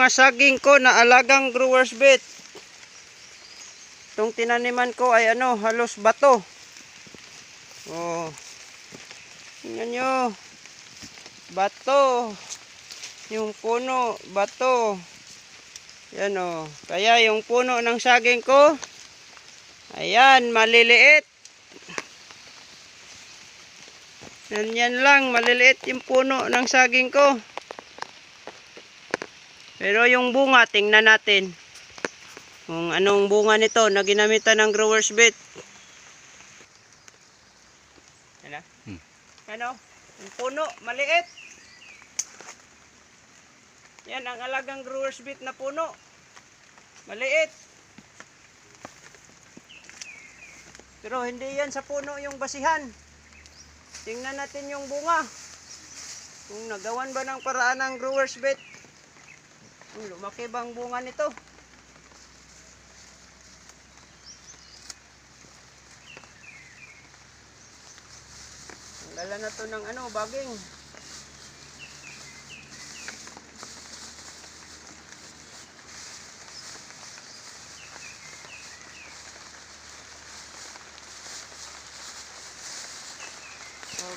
mga saging ko na alagang growers bed. Itong tinaniman ko ay halos bato. Oh. Tingnan nyo. Bato. Yung puno, bato. Yan o. Kaya yung puno ng saging ko, ayan, maliliit. Yan lang, maliliit yung puno ng saging ko. Pero yung bunga, tingnan natin. Kung anong bunga nito na ginamitan ng growers bed. Ano? Yung puno, maliit. Yan ang alagang growers bed na puno. Maliit. Pero hindi yan sa puno yung basihan. Tingnan natin yung bunga. Kung nagawan ba ng paraan ng growers bed. Lumaki bang bunga nito? Dala na to ng baging.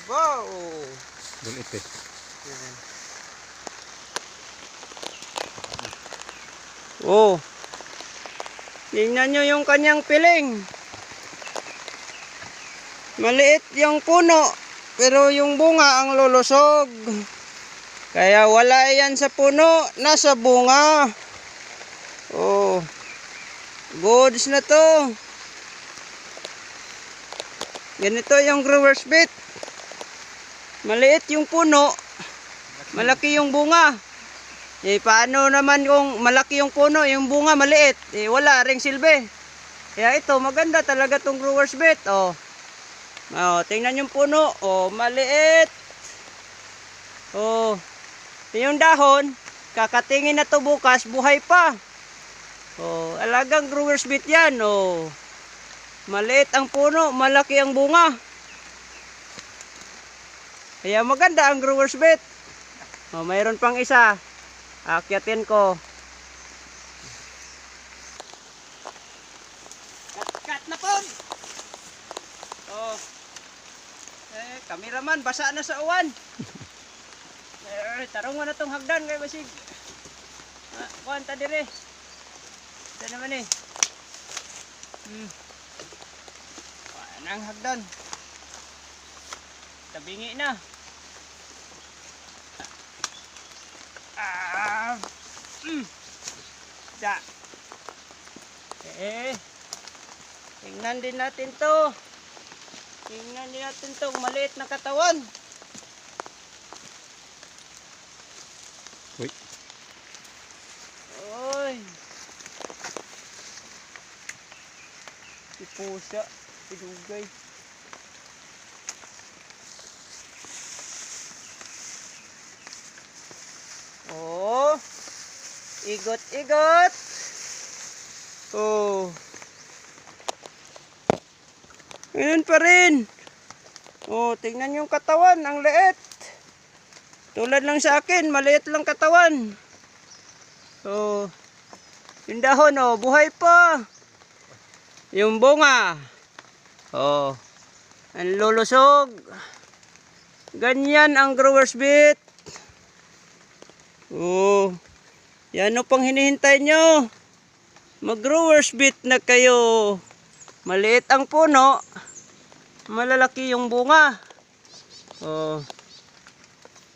Wow! Bulit eh. Oh. Tingnan nyo yung kanyang piling. Maliit yung puno, pero yung bunga ang lulusog. Kaya wala yan sa puno, nasa bunga. Oh. Goods na to. Ganito yung growers bed. Maliit yung puno, malaki yung bunga. Paano naman kung malaki yung puno, yung bunga maliit? Wala ring silbi. Kaya ito, maganda talaga tong growers bed. Oh, tingnan yung puno. Oh, maliit. Oh, yung dahon, kakatingin na to bukas, buhay pa. Oh, alagang growers bed yan. Oh, maliit ang puno, malaki ang bunga. Kaya maganda ang growers bed. Oh, mayroon pang isa. Akyatin ko. Cut na po. Oh. Kameraman, basa na sa uwan. Tarong mo na tong hagdan kay basig. Kuan ta dire. Ito naman eh. Ang hagdan. Tabingi na. Da. Tingnan din natin to. Tingnan din natin tong maliit na katawan. Uy. Oy. Si pusa, pinugay. Oh. Igot-igot. Oh. Ganun pa rin. Oh, tingnan yung katawan, ang liit. Tulad lang sa akin, maliit lang katawan. Oh. Yung dahon, oh, buhay pa. Yung bunga. Oh. Ang lulusog. Ganyan ang growers bed. Oh. Yan o pang hinihintay nyo. Mag-growers bed na kayo. Maliit ang puno. Malalaki yung bunga. Oh.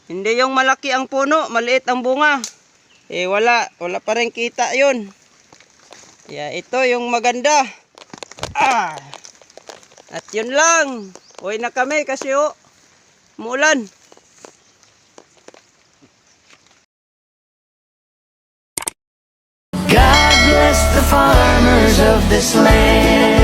Hindi yung malaki ang puno, maliit ang bunga. Wala pa rin kita yun. Ito yung maganda. At yun lang. Uwi na kami kasi umulan. God bless the farmers of this land.